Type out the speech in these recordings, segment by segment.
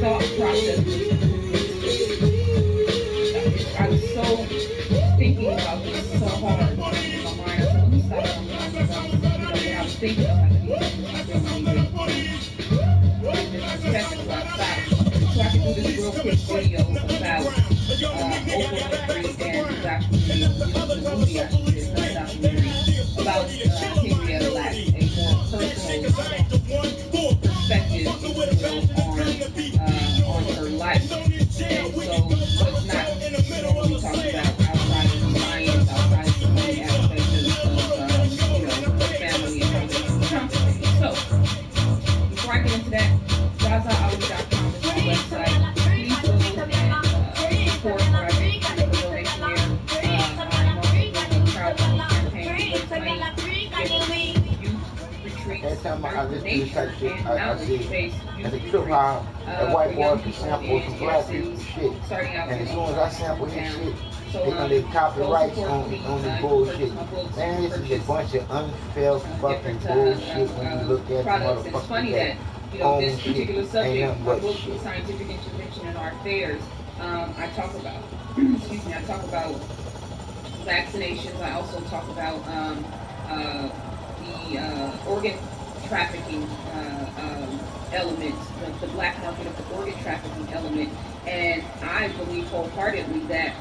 thought process. I was so thinking about this so hard in my mind. I said, let me stop on because what I was thinking of, I need this perspective. So I stopped so I could do this real quick video about Oprah Winfrey and documentary, the movie I should say, not documentary, about Henrietta Lacks, a more personal perspective, if you will, on her life. And so what's not normally talked about outside of the science, outside of the money aspect of family and how they come to things. So before I get into that, ZazaAli.com is my website. Please go and support where I can do a donation there. I'm also doing a crowdfunding campaign to raise money for youth retreats, Every time I listen to this nature type of shit, and I see outreach-based at the youth trip how retreats that white for boy young can people sample in some inner black people cities, shit. starting out And in as soon as I sample his town. shit, So they gonna get go copyrights support, please. on You this can bullshit. purchase my books. Man, You this can is a purchase bunch of unfair fucking different bullshit when you look at the products. It's motherfuckers funny that that own this shit. particular Ain't subject, nothing my but book, shit. Scientific Intervention in Our Affairs, I talk about. Excuse me. I talk about vaccinations. I also talk about the organ trafficking element, the black market of the organ trafficking element, and I believe wholeheartedly that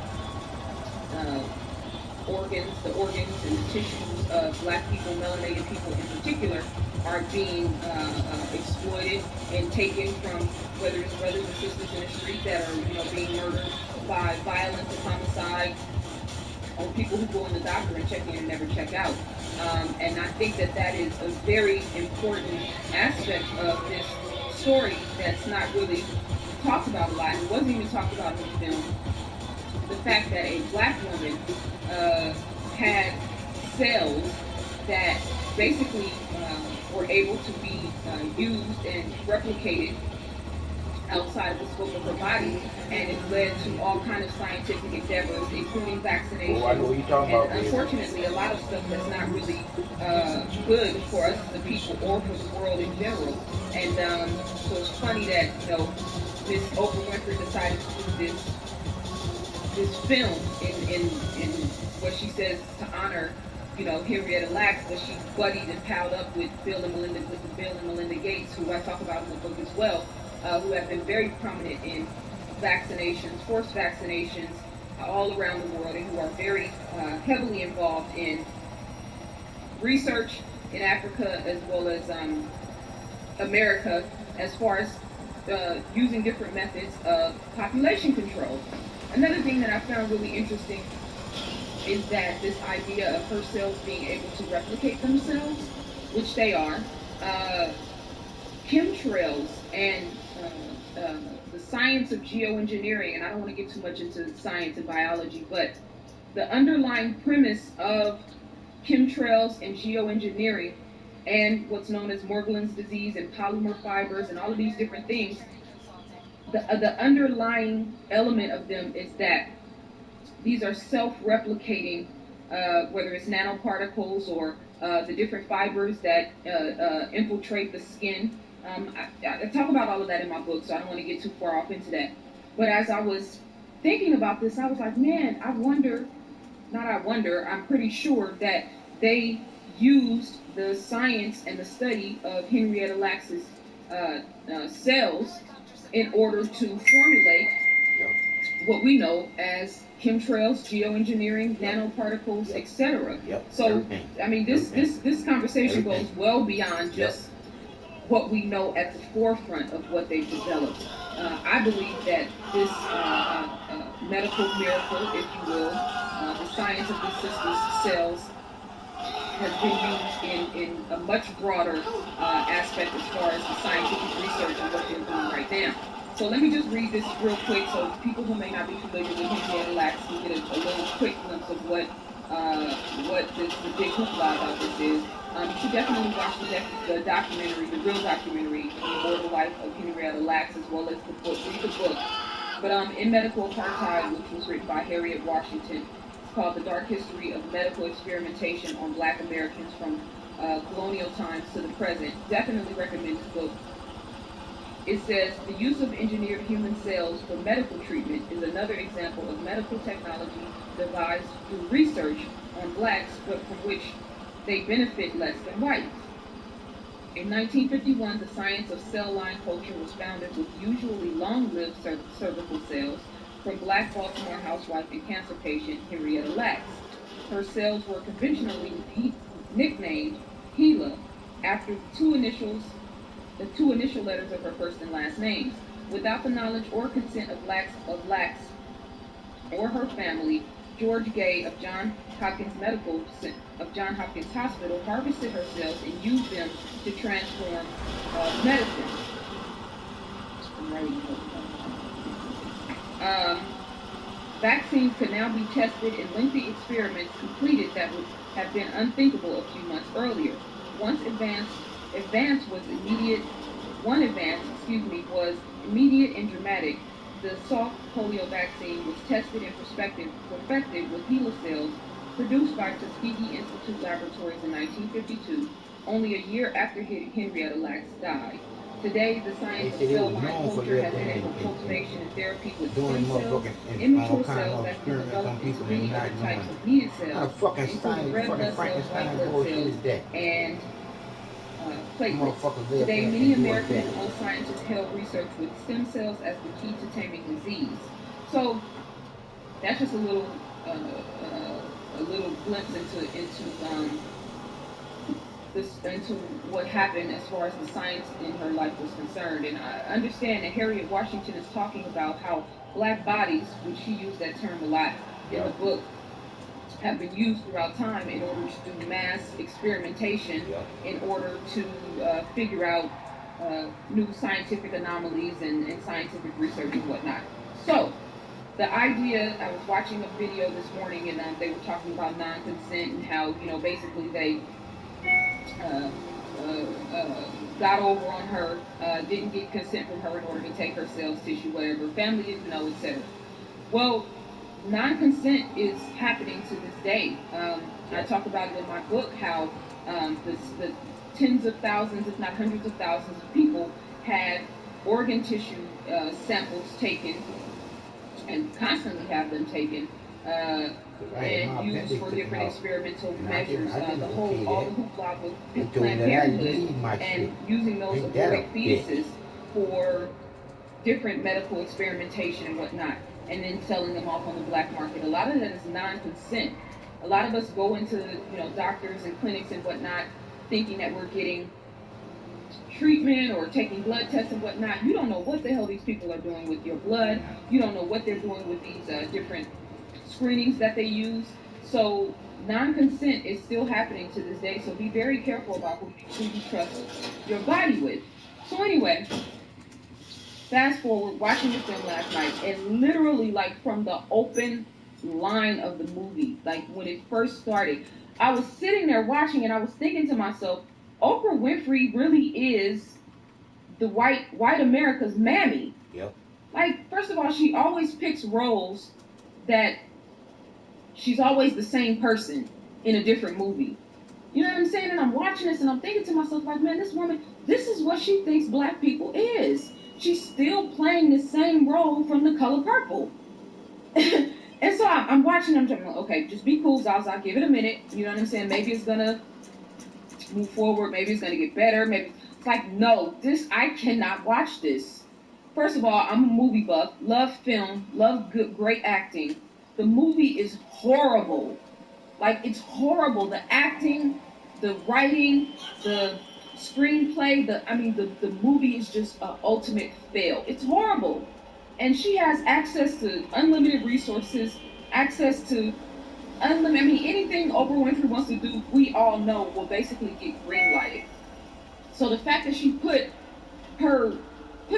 the organs and the tissues of black people, melanated people in particular, are being exploited and taken from whether it's brothers and sisters in the street that are being murdered by violence and homicide, or people who go in the doctor and check in and never check out. And I think that is a very important aspect of this story that's not really talked about a lot. It wasn't even talked about in the film. The fact that a black woman had cells that basically were able to be used and replicated outside of the scope of her body, and it led to all kind of scientific endeavors, including vaccination. I know what you're talking about, and unfortunately, a lot of stuff that's not really good for us, the people, or for the world in general. And so it's funny that Miss Oprah Winfrey decided to do this film in what she says to honor Henrietta Lacks, but she buddied and palled up with Bill and Melinda Gates, who I talk about in the book as well, who have been very prominent in vaccinations, forced vaccinations all around the world, and who are very heavily involved in research in Africa as well as America, as far as using different methods of population control. Another thing that I found really interesting is that this idea of her cells being able to replicate themselves, which they are, chemtrails and the science of geoengineering, and I don't want to get too much into science and biology, but the underlying premise of chemtrails and geoengineering and what's known as Morgellons disease and polymer fibers and all of these different things, the underlying element of them is that these are self-replicating, whether it's nanoparticles or the different fibers that infiltrate the skin. I talk about all of that in my book, so I don't want to get too far off into that. But as I was thinking about this, I was like, man, I'm pretty sure that they used the science and the study of Henrietta Lacks's cells in order to formulate what we know as chemtrails, geoengineering, nanoparticles, etc. So, I mean, this conversation goes well beyond just what we know at the forefront of what they've developed. I believe that this medical miracle, if you will, the science of the sister's cells, has been used in a much broader aspect as far as the scientific research and what they're doing right now. So let me just read this real quick so people who may not be familiar with Henrietta Lacks can get a little quick glimpse of what the big hoopla about this is. You should definitely watch the documentary, the real documentary, The Immortal Life of Henrietta Lacks, as well as the book. Read the book. But In Medical Apartheid, which was written by Harriet Washington, it's called The Dark History of Medical Experimentation on Black Americans from Colonial Times to the Present. Definitely recommend this book. It says the use of engineered human cells for medical treatment is another example of medical technology devised through research on blacks, but from which they benefit less than whites. In 1951, the science of cell line culture was founded with usually long-lived cervical cells from black Baltimore housewife and cancer patient Henrietta Lacks. Her cells were conventionally nicknamed HeLa after the two initial letters of her first and last names. Without the knowledge or consent of Lacks or her family, George Gay of Johns Hopkins Hospital harvested her cells and used them to transform medicine. Vaccines could now be tested in lengthy experiments completed that would have been unthinkable a few months earlier. One advance was immediate and dramatic. The soft polio vaccine was tested and perfected with HeLa cells produced by Tuskegee Institute Laboratories in 1952, only a year after Henrietta Lacks died. Today, the science of cell line culture has enabled cultivation and therapy with stem cells, immature cells that can develop into many other types of needed cells, including red blood cells, white blood cells, and platelets. Today, many American and most scientists hail research with stem cells as the key to taming disease. So that's just a little glimpse into what happened as far as the science in her life was concerned. And I understand that Harriet Washington is talking about how black bodies, which she used that term a lot in the book, have been used throughout time in order to do mass experimentation in order to figure out new scientific anomalies and scientific research and whatnot. So the idea, I was watching a video this morning and they were talking about non-consent and how, basically they got over on her, didn't get consent from her in order to take her cells, tissue, whatever, family didn't know, etc. Well, non-consent is happening to this day. I talk about it in my book how the tens of thousands, if not hundreds of thousands of people had organ samples taken and constantly have them taken and used for different experimental measures. All the hoopla with Planned Parenthood and using those aborted fetuses for different medical experimentation and whatnot, and then selling them off on the black market. A lot of that is non-consent. A lot of us go into doctors and clinics and whatnot thinking that we're getting treatment or taking blood tests and whatnot. You don't know what the hell these people are doing with your blood. You don't know what they're doing with these different screenings that they use. So non-consent is still happening to this day. So be very careful about who you trust your body with. So anyway, fast forward, watching the film last night, and literally like from the open line of the movie, like when it first started, I was sitting there watching and I was thinking to myself, Oprah Winfrey really is the white America's mammy. Yep. Like, first of all, she always picks roles that she's always the same person in a different movie. You know what I'm saying? And I'm watching this and I'm thinking to myself, like, man, this woman, this is what she thinks black people is. She's still playing the same role from The Color Purple. And so I'm watching, I'm thinking, okay, just be cool, Zaza, give it a minute. You know what I'm saying? Maybe it's gonna move forward, maybe it's gonna get better, maybe. It's like, no, I cannot watch this. First of all, I'm a movie buff, love film, love good, great acting. The movie is horrible. Like, it's horrible. The acting, the writing, the screenplay, the movie is just an ultimate fail. It's horrible. And she has access to unlimited resources, access to anything Oprah Winfrey wants to do, we all know will basically get greenlighted. So the fact that she put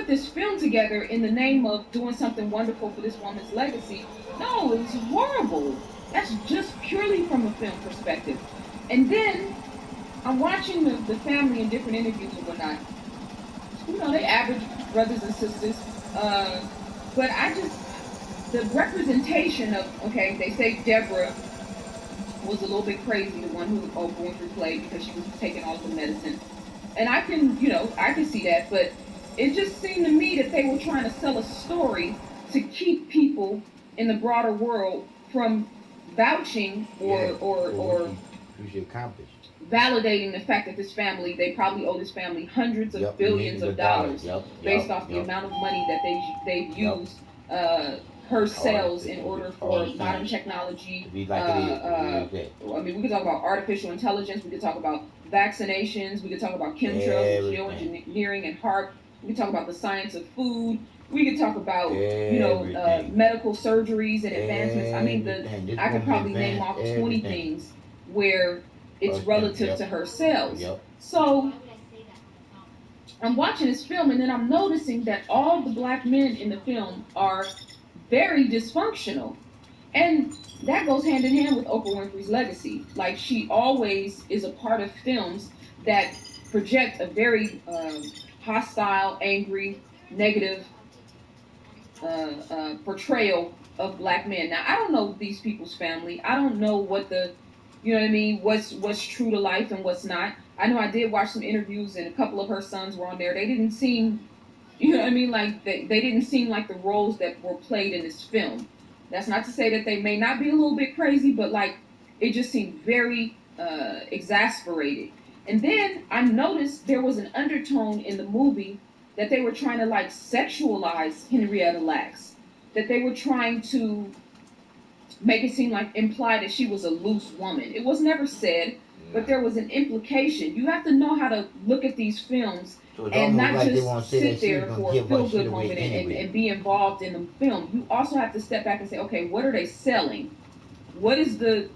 this film together in the name of doing something wonderful for this woman's legacy, no, it's horrible. That's just purely from a film perspective. And then I'm watching the family in different interviews and whatnot. They average brothers and sisters. But the representation of, okay, they say Deborah was a little bit crazy, the one who Oprah Winfrey played, because she was taking all the medicine. And I can, I can see that, but it just seemed to me that they were trying to sell a story to keep people in the broader world from vouching Yeah, for what or you accomplish. validating the fact that this family, they probably owe this family hundreds of Yep, billions millions of of dollars. dollars Yep, based yep, off the yep, amount of money that they've yep. used her cells in Artificial, order all for the modern science to technology. be like it is, and it is that. I mean, we could talk about artificial intelligence. We could talk about vaccinations. We could talk about chemtrails and Everything, geoengineering and HARP. We could talk about the science of food. We could talk about, everything, medical surgeries and advancements. I mean, everything. This I could woman probably name advanced off 20 everything. things where it's relative Yep, to her cells. yep. So I'm watching this film, and then I'm noticing that all the black men in the film are very dysfunctional. And that goes hand in hand with Oprah Winfrey's legacy. Like, she always is a part of films that project a very hostile, angry, negative portrayal of black men. Now, I don't know these people's family. I don't know what you know what I mean, what's true to life and what's not. I know I did watch some interviews, and a couple of her sons were on there. They didn't seem, you know what I mean, like they didn't seem like the roles that were played in this film. That's not to say that they may not be a little bit crazy, but like it just seemed very exasperated. And then I noticed there was an undertone in the movie that they were trying to like sexualize Henrietta Lacks, that they were trying to make it seem like imply that she was a loose woman. It was never said, but there was an implication. You have to know how to look at these films So it and almost not like they just want to say that sit she was there gonna for a give her feel shit good away moment anyway. and be involved in the film. You also have to step back and say, okay, what are they selling? What is the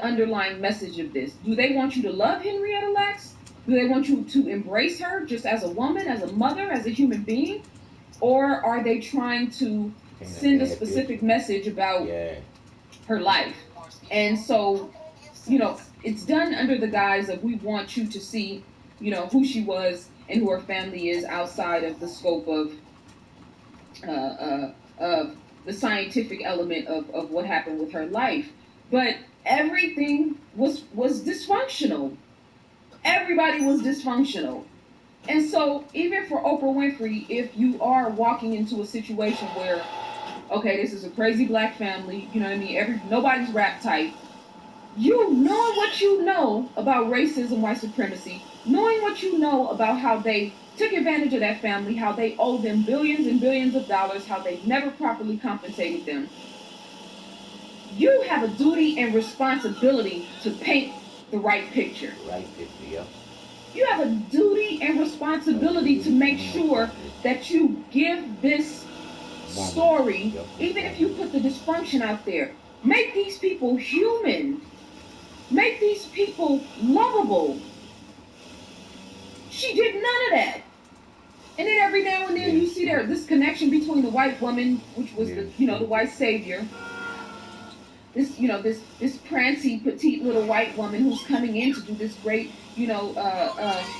underlying message of this? Do they want you to love Henrietta Lacks? Do they want you to embrace her just as a woman, as a mother, as a human being? Or are they trying to Paint a send a bad picture. specific message about Yeah. her life? And so, it's done under the guise of, we want you to see, who she was and who her family is outside of the scope of the scientific element of what happened with her life. But everything was dysfunctional. Everybody was dysfunctional. And so, even for Oprah Winfrey, if you are walking into a situation where, okay, this is a crazy black family, you know what I mean? Nobody's rap tight. You knowing what you know about racism, white supremacy, knowing what you know about how they took advantage of that family, how they owe them billions and billions of dollars, how they never properly compensated them, you have a duty and responsibility to paint the right picture. Right picture, yep. You have a duty and responsibility to make sure that you give this story, even if you put the dysfunction out there. Make these people human. Make these people lovable. She did none of that. And then every now and then you see this connection between the white woman, which was the white savior, this prancy petite little white woman who's coming in to do this great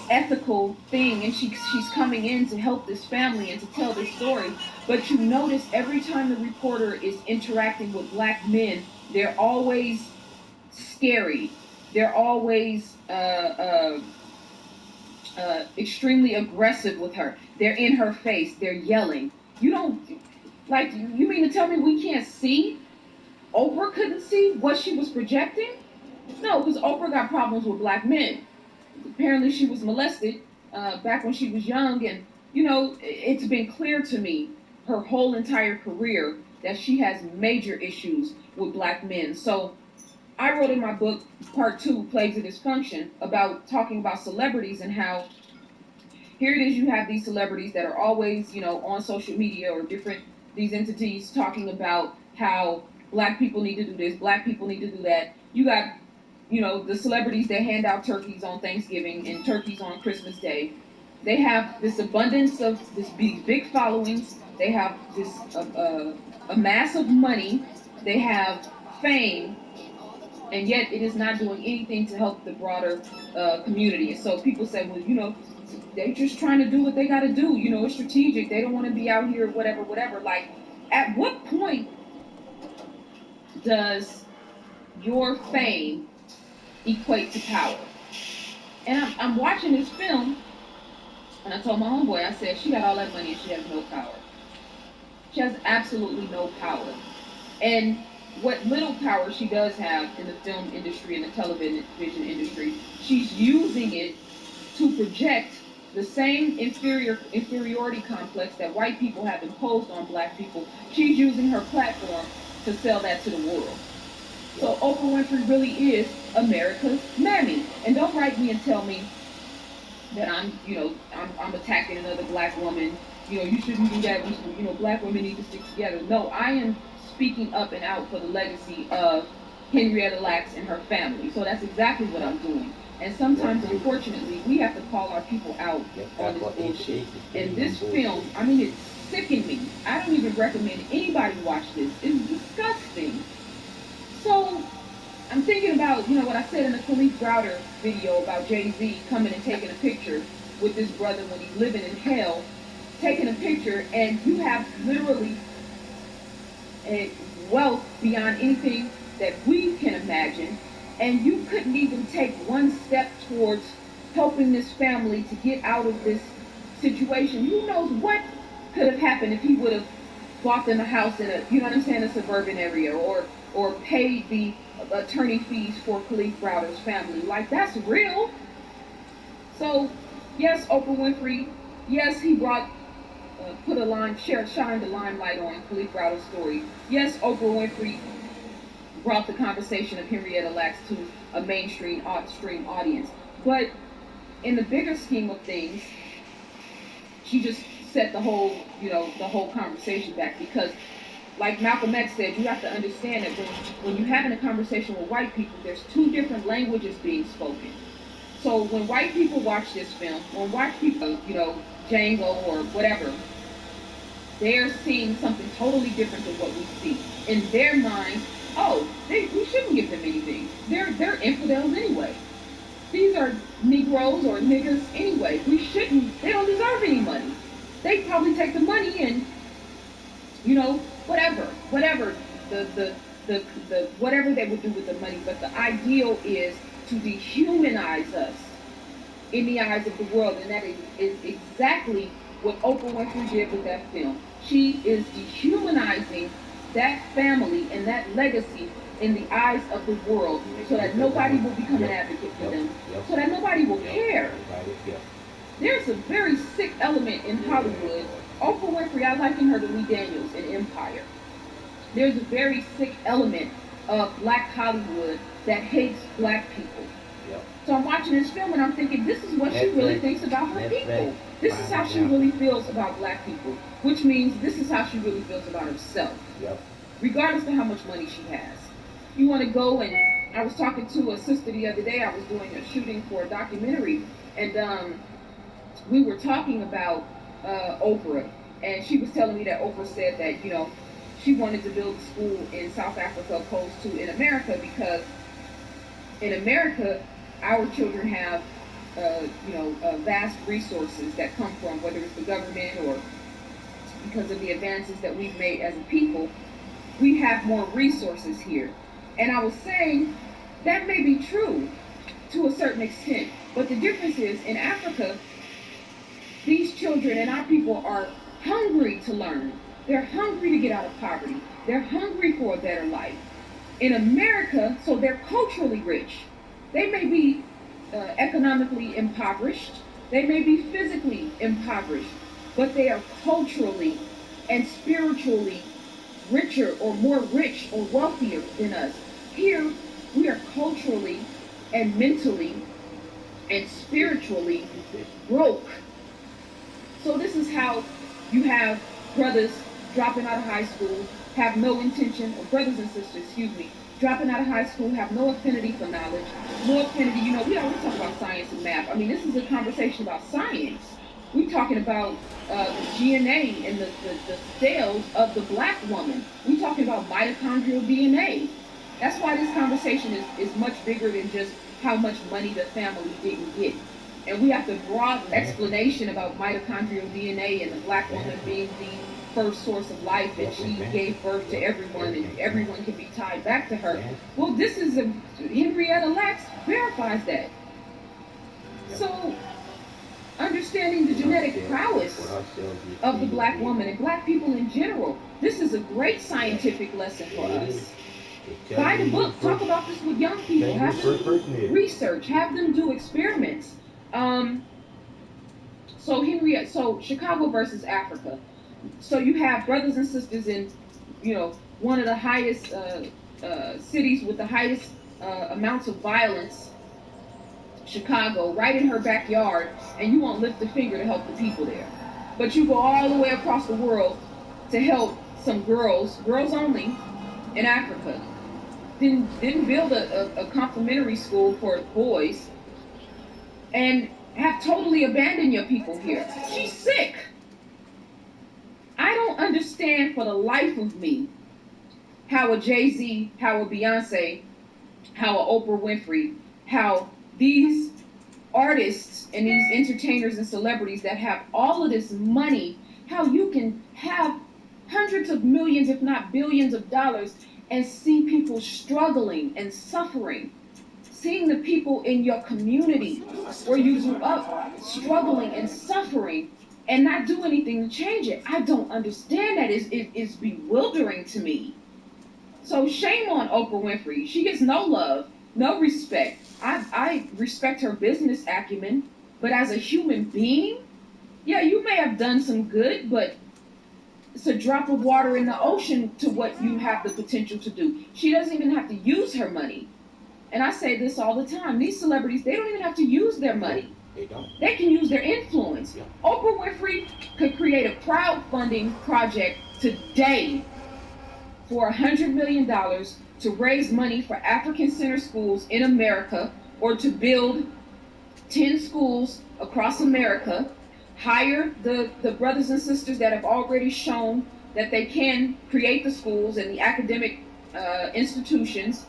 ethical thing, and she's coming in to help this family and to tell this story. But you notice every time the reporter is interacting with black men, they're always scary. They're always extremely aggressive with her. They're in her face. They're yelling. You don't like. You mean to tell me we can't see? Oprah couldn't see what she was projecting? No, because Oprah got problems with black men. Apparently, she was molested back when she was young, and it's been clear to me her whole entire career that she has major issues with black men. So I wrote in my book, part 2, Plagues of Dysfunction, about talking about celebrities and how here it is, you have these celebrities that are always, on social media or these entities talking about how black people need to do this, black people need to do that. You got, the celebrities that hand out turkeys on Thanksgiving and turkeys on Christmas Day. They have this abundance of these big followings. They have this a mass of money. They have fame, and yet it is not doing anything to help the broader community. And so people say, well, They just trying to do what they got to do. You know, it's strategic. They don't want to be out here, whatever, whatever. Like, at what point does your fame equate to power? And I'm watching this film, and I told my homeboy, I said, she got all that money and she has no power. She has absolutely no power. And what little power she does have in the film industry and the television industry, she's using it to project the same inferiority complex that white people have imposed on black people. She's using her platform to sell that to the world. So Oprah Winfrey really is America's mammy. And don't write me and tell me that I'm attacking another black woman. You know, you shouldn't do that. Black women need to stick together. No, I am speaking up and out for the legacy of Henrietta Lacks and her family. So that's exactly what I'm doing. And sometimes, unfortunately, we have to call our people out on this bullshit. And this film, I mean, it sickened me. I don't even recommend anybody watch this. It's disgusting. So I'm thinking about, what I said in the Khalif Browder video about Jay-Z coming and taking a picture with this brother when he's living in hell, taking a picture, and you have literally a wealth beyond anything that we can imagine, and you couldn't even take one step towards helping this family to get out of this situation. Who knows what could have happened if he would have bought them a house in a suburban area, or paid the attorney fees for Khalif Browder's family. Like, that's real. So, yes, Oprah Winfrey, yes, he shined the limelight on Khalif Browder's story. Yes, Oprah Winfrey brought the conversation of Henrietta Lacks to a mainstream audience. But in the bigger scheme of things, she just set the whole conversation back, because like Malcolm X said, you have to understand that when you're having a conversation with white people, there's two different languages being spoken. So when white people watch this film, when white people, Django or whatever, they're seeing something totally different than what we see. In their mind, we shouldn't give them anything. They're infidels anyway. These are Negroes or niggas anyway. They don't deserve any money. They probably take the money and, whatever whatever they would do with the money. But the ideal is to dehumanize us in the eyes of the world, and that is exactly what Oprah Winfrey did with that film. She is dehumanizing that family and that legacy in the eyes of the world, so that nobody will become an advocate for them, so that nobody will care. There's a very sick element in Hollywood. Oprah Winfrey, I liken her to Lee Daniels in Empire. There's a very sick element of Black Hollywood that hates Black people. So I'm watching this film and I'm thinking, this is what she really thinks about her people. This is how she really feels about Black people, which means this is how she really feels about herself, regardless of how much money she has. You want to go, and I was talking to a sister the other day. I was doing a shooting for a documentary, and we were talking about Oprah, and she was telling me that Oprah said that, she wanted to build a school in South Africa opposed to in America, because in America, our children have, vast resources that come from, whether it's the government or because of the advances that we've made as a people, we have more resources here. And I was saying that may be true to a certain extent, but the difference is in Africa, these children and our people are hungry to learn. They're hungry to get out of poverty. They're hungry for a better life. In America, so they're culturally rich. They may be economically impoverished. They may be physically impoverished, but they are culturally and spiritually richer or more rich or wealthier than us. Here, we are culturally and mentally and spiritually broke. So this is how you have brothers dropping out of high school, have no intention, or brothers and sisters, dropping out of high school, have no affinity for knowledge, no affinity, we always talk about science and math. I mean, this is a conversation about science. We're talking about the DNA and the cells of the Black woman. We're talking about mitochondrial DNA. That's why this conversation is much bigger than just how much money the family didn't get. and we have to draw an explanation about mitochondrial DNA and the black woman being the first source of life, and she gave birth to everyone, and everyone can be tied back to her. Well, this is Henrietta Lacks verifies that. So, understanding the genetic prowess of the black woman and black people in general, this is a great scientific lesson for us. Buy the book, talk about this with young people, have them research, have them do experiments. So Chicago versus Africa. So you have brothers and sisters in, one of the highest cities with the highest amounts of violence, Chicago, right in her backyard, and you won't lift a finger to help the people there. But you go all the way across the world to help some girls only, in Africa. Didn't build a complimentary school for boys, and have totally abandoned your people here. She's sick. I don't understand for the life of me how a Jay-Z, how a Beyonce, how a Oprah Winfrey, how these artists and these entertainers and celebrities that have all of this money, how you can have hundreds of millions, if not billions of dollars, and see people struggling and suffering. Seeing the people in your community where you grew up struggling and suffering and not do anything to change it. I don't understand that. It's bewildering to me. So shame on Oprah Winfrey. She gets no love, no respect. I respect her business acumen, but as a human being, yeah, you may have done some good, but it's a drop of water in the ocean to what you have the potential to do. She doesn't even have to use her money. And I say this all the time. These celebrities, they don't even have to use their money. They don't. They can use their influence. Yeah. Oprah Winfrey could create a crowdfunding project today for $100 million to raise money for African center schools in America, or to build 10 schools across America, hire the brothers and sisters that have already shown that they can create the schools and the academic institutions.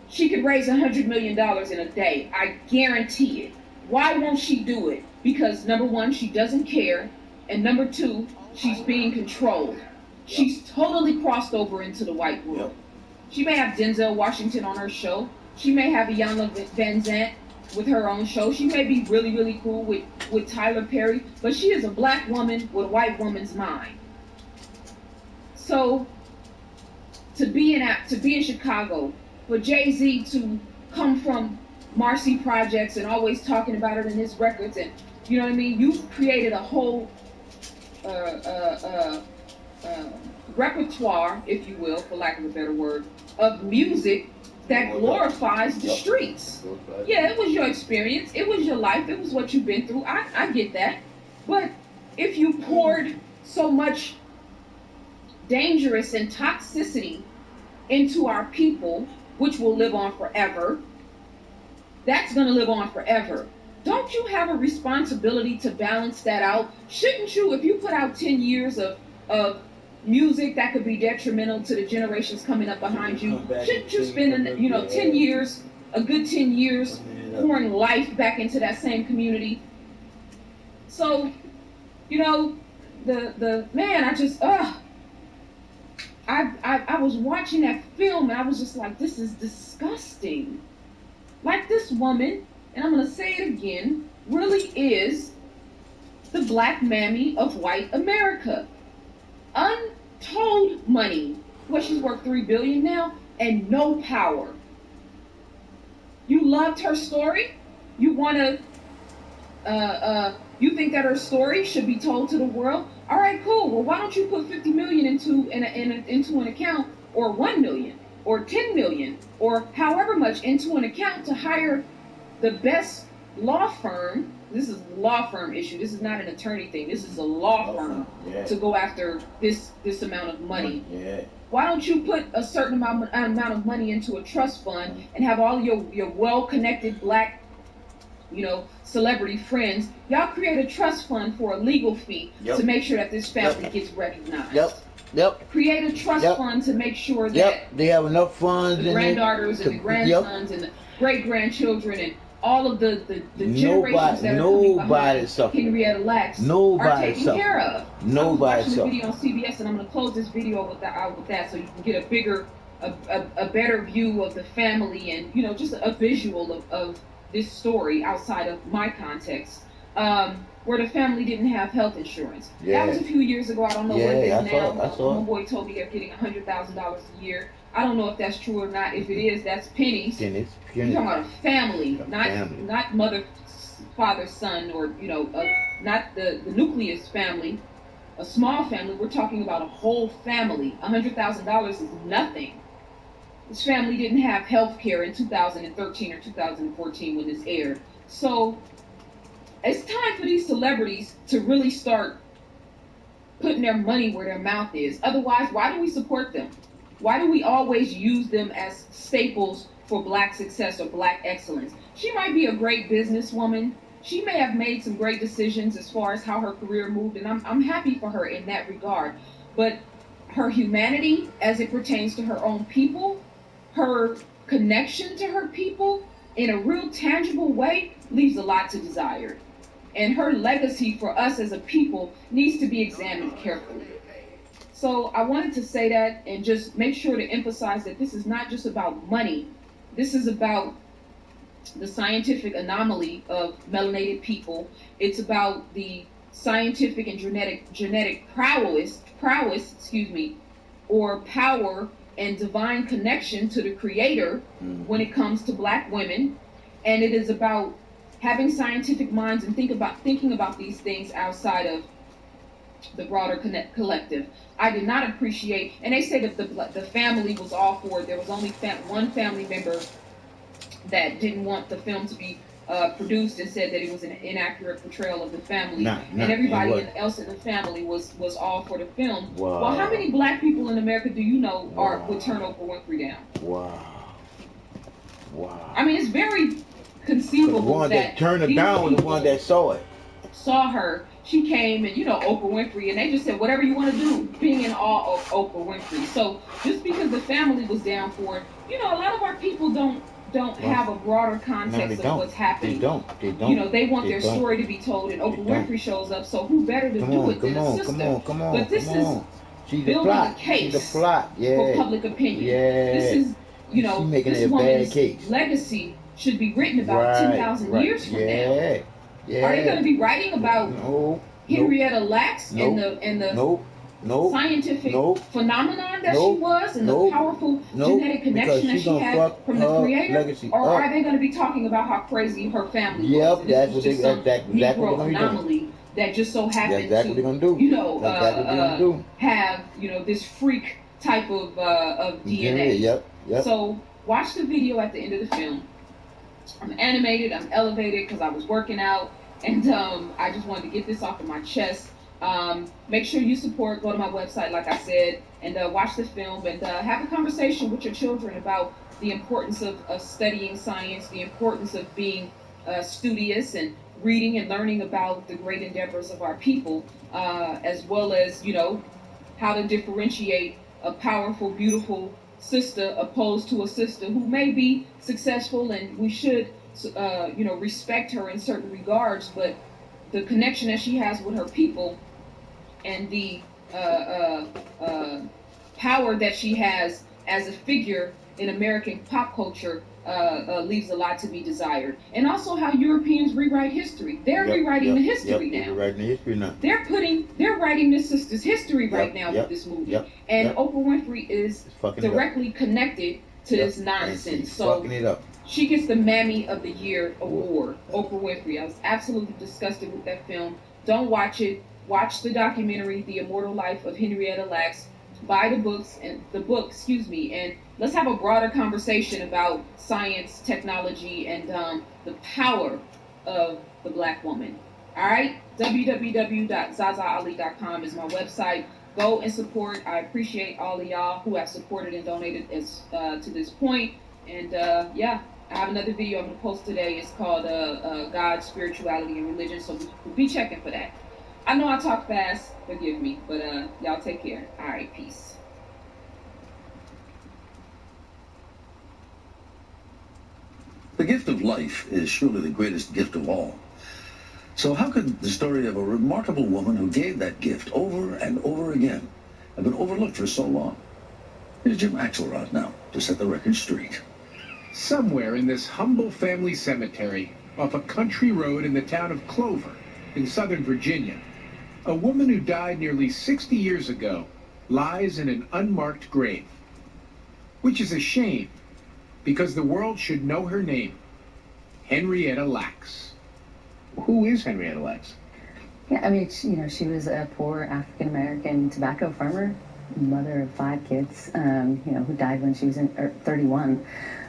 She could raise $100 million in a day. I guarantee it. Why won't she do it? Because number one, she doesn't care. And number two, she's being controlled. Yep. She's totally crossed over into the white world. Yep. She may have Denzel Washington on her show. She may have Iyanla Vanzant with her own show. She may be really, really cool with Tyler Perry. But she is a black woman with a white woman's mind. So to be in Chicago, for Jay-Z to come from Marcy Projects and always talking about it in his records, and you know what I mean? You've created a whole repertoire, if you will, for lack of a better word, of music that glorifies the streets. Yeah, it was your experience. It was your life. It was what you've been through. I get that. But if you poured so much dangerous and toxicity into our people, which will live on forever, that's going to live on forever. Don't you have a responsibility to balance that out? Shouldn't you, if you put out 10 years of music that could be detrimental to the generations coming up behind you, shouldn't you spend, 10 years, a good 10 years, pouring life back into that same community? So, the man, I was watching that film and I was just like, this is disgusting. Like, this woman, and I'm going to say it again, really is the black mammy of white America. Untold money. Well, she's worth $3 billion now, and no power. You loved her story? You want to, you think that her story should be told to the world? All right, cool. Well, why don't you put $50 million into an account, or $1 million, or $10 million, or however much into an account to hire the best law firm? This is a law firm issue. This is not an attorney thing. This is a law firm to go after this amount of money. Yeah. Why don't you put a certain amount of money into a trust fund and have all your well-connected black, celebrity friends, y'all create a trust fund for a legal fee to make sure that this family gets recognized. Yep. Create a trust fund to make sure that they have enough funds the granddaughters and the grandsons and the great-grandchildren and all of the generations that are coming behind Henrietta Lacks are taken care of. I was watching the video on CBS, and I'm going to close this video with that, so you can get a better view of the family, and just a visual of this story outside of my context. Where the family didn't have health insurance. Yeah. That was a few years ago. I don't know what it is now. I saw My boy told me they're getting $100,000 a year. I don't know if that's true or not. If it is, that's pennies. Pennies. You're talking about a family, family. not mother, father, son, or not the nucleus family, a small family. We're talking about a whole family. $100,000 is nothing. This family didn't have health care in 2013 or 2014 when this aired. So it's time for these celebrities to really start putting their money where their mouth is. Otherwise, why do we support them? Why do we always use them as staples for black success or black excellence? She might be a great businesswoman. She may have made some great decisions as far as how her career moved, and I'm happy for her in that regard. But her humanity as it pertains to her own people, her connection to her people in a real tangible way leaves a lot to desire. And her legacy for us as a people needs to be examined carefully. So I wanted to say that and just make sure to emphasize that this is not just about money. This is about the scientific anomaly of melanated people. It's about the scientific and genetic prowess, or power and divine connection to the Creator when it comes to black women. And it is about having scientific minds and thinking about these things outside of the broader collective. I did not appreciate, and they say that the family was all for it. There was only one family member that didn't want the film to be produced and said that it was an inaccurate portrayal of the family. And everybody else in the family was all for the film. Wow. Well, how many black people in America do you know would turn Oprah Winfrey down? Wow. I mean, it's very conceivable the one that turned her down was the one that saw her. She came and Oprah Winfrey, and they just said whatever you want to do, being in awe of Oprah Winfrey. So just because the family was down for it, a lot of our people don't have a broader context of what's happening. They don't. They want their story to be told, and Oprah Winfrey shows up. So who better to do it than a sister? Come on. But this is building a case for public opinion. This is this woman's legacy should be written about 10,000 years from now. Are they going to be writing about Henrietta Lacks and the scientific phenomenon that she was, and the powerful genetic connection that she had from the Creator? Or are they going to be talking about how crazy her family was? That's what they're going to do. That just so happened to have this freak type of DNA. So watch the video at the end of the film. I'm animated, I'm elevated because I was working out, and I just wanted to get this off of my chest. Make sure you support, go to my website like I said, and watch the film, and have a conversation with your children about the importance of studying science, the importance of being studious and reading and learning about the great endeavors of our people, as well as how to differentiate a powerful, beautiful sister opposed to a sister who may be successful, and we should respect her in certain regards, but the connection that she has with her people and the power that she has as a figure in American pop culture leaves a lot to be desired. And also how Europeans rewrite history. They're rewriting the history now. They're writing this sister's history right now with this movie. And Oprah Winfrey is directly connected to this nonsense. So she gets the Mammy of the Year award, Oprah Winfrey. I was absolutely disgusted with that film. Don't watch it. Watch the documentary, The Immortal Life of Henrietta Lacks. Buy the book, and let's have a broader conversation about science, technology, and the power of the black woman. All right? www.zazaali.com is my website. Go and support. I appreciate all of y'all who have supported and donated to this point. And I have another video I'm going to post today. It's called God, Spirituality, and Religion. So we'll be checking for that. I know I talk fast. Forgive me. But y'all take care. All right. Peace. The gift of life is surely the greatest gift of all. So how could the story of a remarkable woman who gave that gift over and over again have been overlooked for so long? Here's Jim Axelrod now to set the record straight. Somewhere in this humble family cemetery off a country road in the town of Clover in Southern Virginia, a woman who died nearly 60 years ago lies in an unmarked grave. Which is a shame, because the world should know her name, Henrietta Lacks. Who is Henrietta Lacks? Yeah, I mean, she was a poor African-American tobacco farmer, mother of 5 kids, who died when she was 31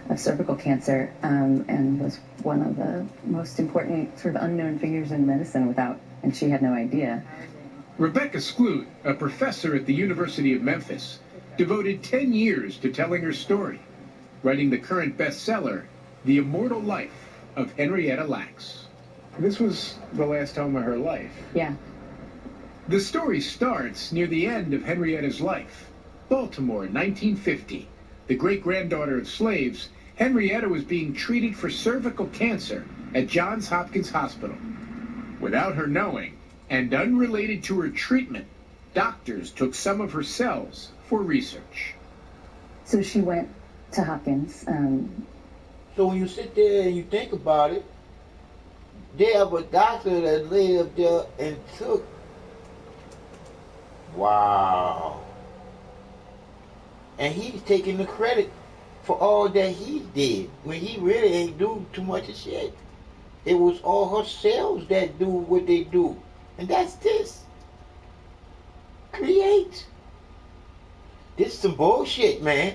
of cervical cancer, and was one of the most important sort of unknown figures in medicine and she had no idea. Rebecca Skloot, a professor at the University of Memphis, devoted 10 years to telling her story, writing the current bestseller, The Immortal Life of Henrietta Lacks. This was the last home of her life. Yeah. The story starts near the end of Henrietta's life. Baltimore, 1950. The great-granddaughter of slaves, Henrietta was being treated for cervical cancer at Johns Hopkins Hospital. Without her knowing, and unrelated to her treatment, doctors took some of her cells for research. So she went to Hopkins. So when you sit there and you think about it, they have a doctor that laid up there and took. Wow. And he's taking the credit for all that he did when he really ain't do too much of shit. It was all her cells that do what they do. And that's this. Create. This is some bullshit, man.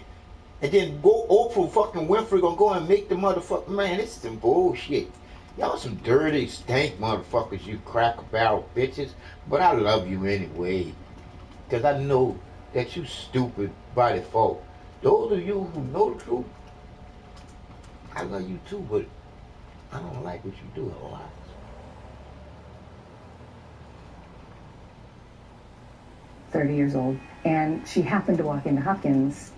And then go Oprah fucking Winfrey gonna go and make the motherfucker, man, this is some bullshit. Y'all some dirty, stank motherfuckers, you cracker barrel bitches. But I love you anyway. Because I know that you stupid by default. Those of you who know the truth, I love you too, but I don't like what you do a lot. 30 years old, and she happened to walk into Hopkins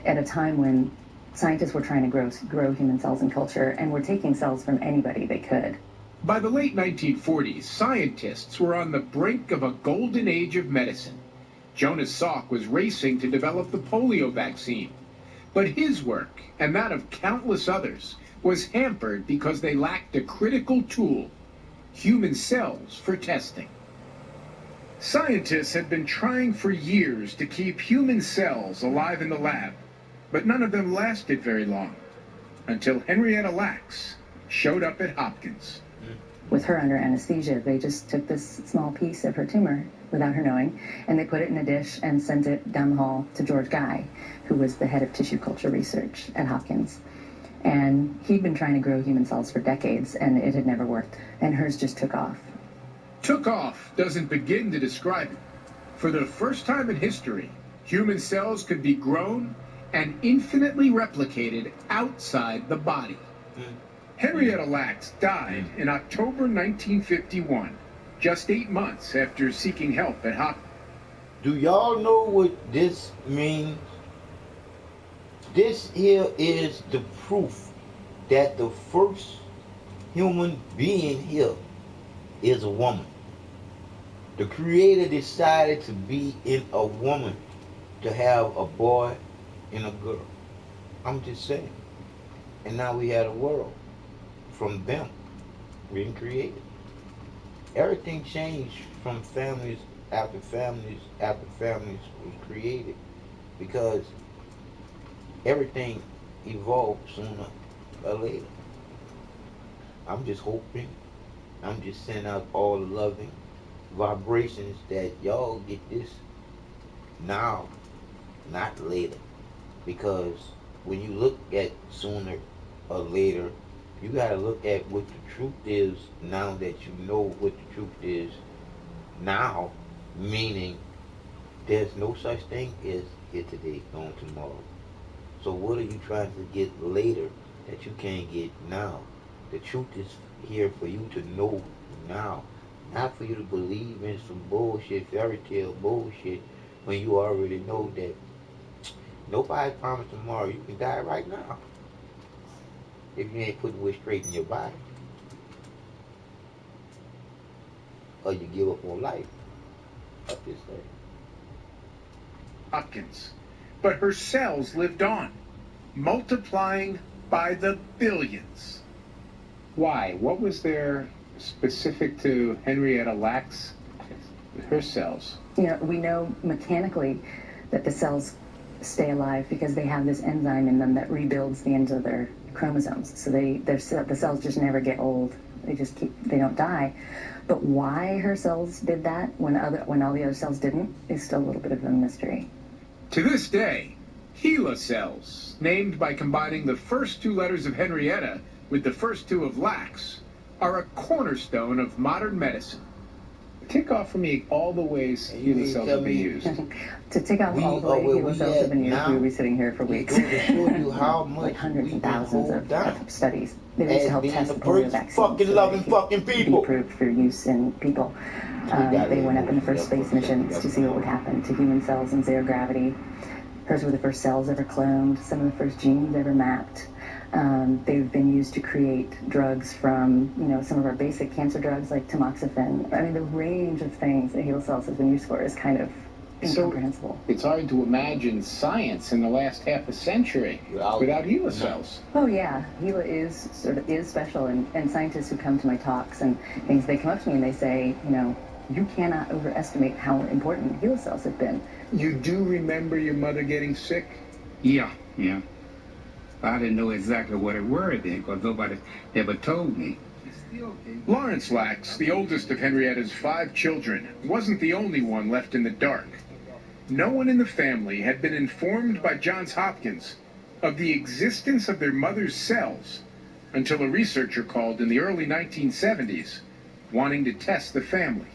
at a time when scientists were trying to grow human cells and culture, and were taking cells from anybody they could. By the late 1940s, scientists were on the brink of a golden age of medicine. Jonas Salk was racing to develop the polio vaccine. But his work, and that of countless others, was hampered because they lacked a critical tool, human cells for testing. Scientists had been trying for years to keep human cells alive in the lab, but none of them lasted very long, until Henrietta Lacks showed up at Hopkins. With her under anesthesia, they just took this small piece of her tumor without her knowing, and they put it in a dish and sent it down the hall to George Guy, who was the head of tissue culture research at Hopkins. And he'd been trying to grow human cells for decades, and it had never worked, and hers just took off. Took off doesn't begin to describe it. For the first time in history, human cells could be grown and infinitely replicated outside the body. Henrietta Lacks died in October 1951, just 8 months after seeking help at Hopkins. Do y'all know what this means? This here is the proof that the first human being here is a woman. The Creator decided to be in a woman to have a boy and a girl. I'm just saying. And now we had a world from them being created. Everything changed from families after families after families was created because everything evolved sooner or later. I'm just hoping, I'm just sending out all the loving vibrations that y'all get this now, not later. Because when you look at sooner or later, you gotta look at what the truth is now that you know what the truth is now, meaning there's no such thing as here today, gone tomorrow. So what are you trying to get later that you can't get now? The truth is here for you to know now, not for you to believe in some bullshit, fairy tale bullshit, when you already know that nobody promised tomorrow. You can die right now. if you ain't putting what's straight in your body. Or you give up on life. Up this thing. Hopkins. But her cells lived on, multiplying by the billions. Why? What was there specific to Henrietta Lacks, her cells? You know, we know mechanically that the cells stay alive because they have this enzyme in them that rebuilds the ends of their chromosomes. So the cells just never get old. They don't die. But why her cells did that when all the other cells didn't is still a little bit of a mystery. To this day, HeLa cells, named by combining the first two letters of Henrietta with the first two of Lacks, are a cornerstone of modern medicine. Tick off for me all the ways HeLa cells have been used. To tick off all the way HeLa cells have been used, we would be sitting here for weeks. To show you how much like hundreds and thousands of studies. They as used to help being test the the polio first vaccine. fucking loving fucking people. Be approved for use in people. They went up in the first space missions to see what would happen to human cells in zero gravity. Hers were the first cells ever cloned, some of the first genes ever mapped. They've been used to create drugs from, some of our basic cancer drugs like tamoxifen. I mean, the range of things that HeLa cells have been used for is kind of incomprehensible. So it's hard to imagine science in the last half a century without HeLa cells. Oh yeah, HeLa is special, and scientists who come to my talks and things, they come up to me and they say, you cannot overestimate how important HeLa cells have been. You do remember your mother getting sick? Yeah. I didn't know exactly what it were then because nobody ever told me. Lawrence Lacks, the oldest of Henrietta's 5 children, wasn't the only one left in the dark. No one in the family had been informed by Johns Hopkins of the existence of their mother's cells until a researcher called in the early 1970s, wanting to test the family.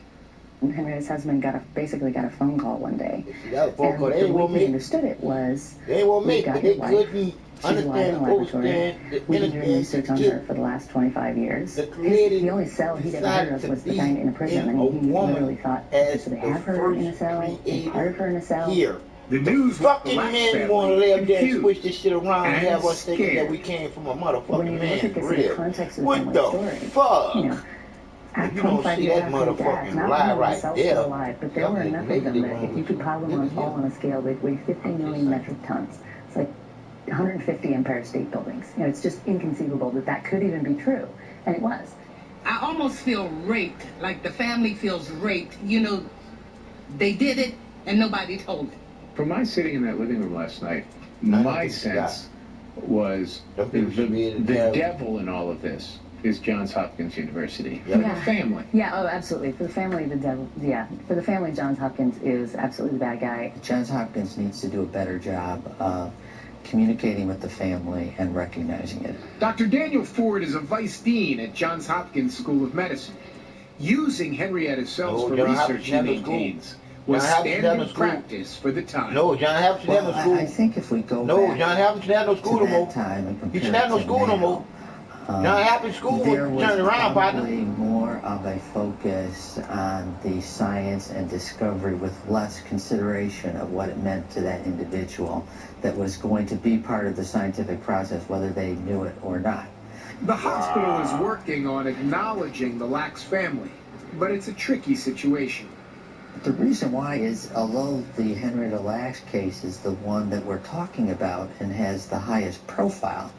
Henrietta's husband basically got a phone call one day. That phone call, and the way he understood it was, they won't make it. They couldn't she's alive in the laboratory. We've been doing research on her for the last 25 years. The only cell he'd ever heard of was the kind in a prison, and he literally thought, so they have her in a cell, and part of her in a cell. Here. The news fucking men want to lay up there and switch this shit around and have us scared. thinking that we came from a motherfucking When you man. look at this in the context of the What family the story, fuck? After You don't 25 see years that after he died, motherfucking not lie only were the right cells there. still alive, but there were enough of them that if you could pile them all on a scale, they'd weigh 50 million metric tons. It's like 150 Empire State Buildings. It's just inconceivable that could even be true, and it was. I almost feel raped, like the family feels raped. They did it, and nobody told it. From my sitting in that living room last night, my sense was the devil in all of this is Johns Hopkins University. Yeah. The family. Yeah, oh, absolutely. For the family, the devil, for the family, Johns Hopkins is absolutely the bad guy. Johns Hopkins needs to do a better job of communicating with the family and recognizing it. Dr. Daniel Ford is a vice dean at Johns Hopkins School of Medicine. Using Henrietta's cells for research, he maintains, was standard practice for the time. No, John Hopkins had no school. I think if we go no, back John Hopkins had no school to no more. that time and compare He should have no school no more. John Hopkins school was turned around, partner. There was probably more of a focus on the science and discovery with less consideration of what it meant to that individual that was going to be part of the scientific process, whether they knew it or not. The hospital is working on acknowledging the Lacks family, but it's a tricky situation. The reason why is, although the Henrietta Lacks case is the one that we're talking about and has the highest profile,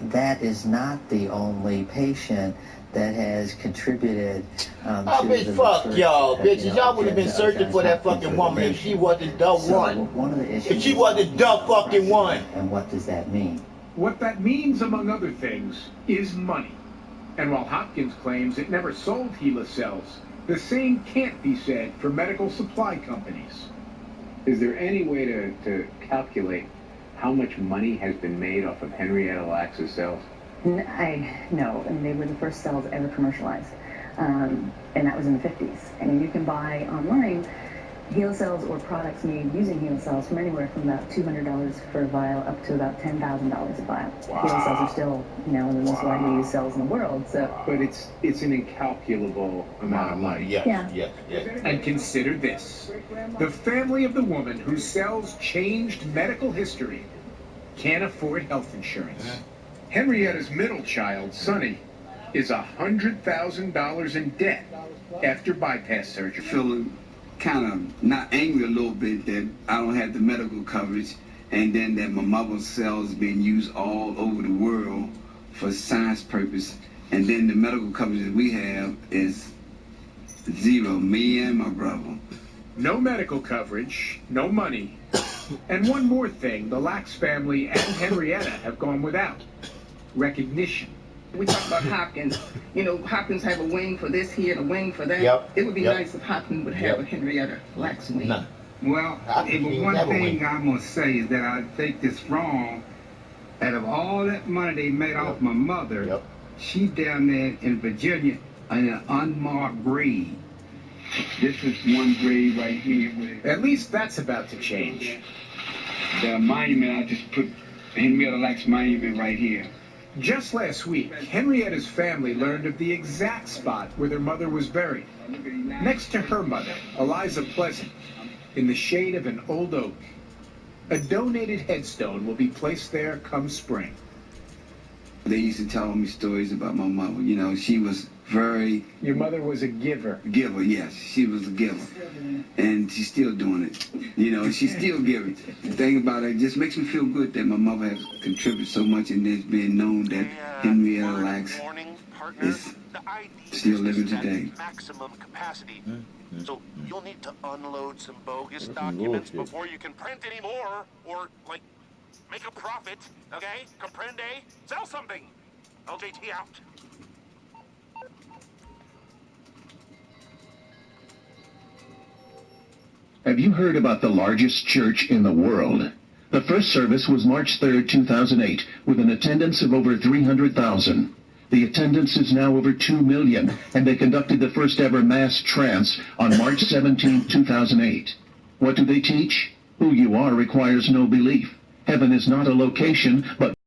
that is not the only patient that has contributed to bitch, the fuck research y'all, that, bitches. Y'all would have been searching for that fucking woman if she wasn't the one. One of the issues If she wasn't the fucking one. And what does that mean? What that means, among other things, is money. And while Hopkins claims it never sold HeLa cells, the same can't be said for medical supply companies. Is there any way to calculate how much money has been made off of Henrietta Lacks' cells? No, and they were the first cells ever commercialized, and that was in the 50s. And you can buy online HeLa cells or products made using HeLa cells from anywhere from about $200 for a vial up to about $10,000 a vial. Wow. HeLa cells are still, one of the most widely used cells in the world. So, but it's an incalculable amount of money. Yes. And consider this: the family of the woman whose cells changed medical history can't afford health insurance. Henrietta's middle child, Sonny, is $100,000 in debt after bypass surgery. Feeling kind of not angry a little bit that I don't have the medical coverage, and then that my mother's cells being used all over the world for science purpose, and then the medical coverage that we have is zero, me and my brother. No medical coverage, no money, and one more thing the Lax family and Henrietta have gone without: recognition. We talk about Hopkins. You know, Hopkins have a wing for this here and a wing for that. Yep. It would be Yep. nice if Hopkins would have Yep. a Henrietta Lacks wing. None. Well, Hopkins one never thing win. I must say is that I think it's wrong. Out of all that money they made off my mother, Yep. she down there in Virginia in an unmarked grave. This is one grave right here with At least that's about to change. The monument, I just put Henrietta Lacks monument right here. Just last week, Henrietta's family learned of the exact spot where their mother was buried, next to her mother, Eliza Pleasant, in the shade of an old oak. A donated headstone will be placed there come spring. They used to tell me stories about my mother. You know, she was very Your mother was a giver. giver, yes, she was a giver. And she's still doing it. You know, she's still giving. The thing about it just makes me feel good that my mother has contributed so much, and it's being known that Henrietta Lacks is still living today. Maximum capacity. So you'll need to unload some bogus documents before you can print any more, or like make a profit. Okay, comprende? Sell something. LJT out. Have you heard about the largest church in the world? The first service was March 3rd, 2008, with an attendance of over 300,000. The attendance is now over 2 million, and they conducted the first ever mass trance on March 17, 2008. What do they teach? Who you are requires no belief. Heaven is not a location, but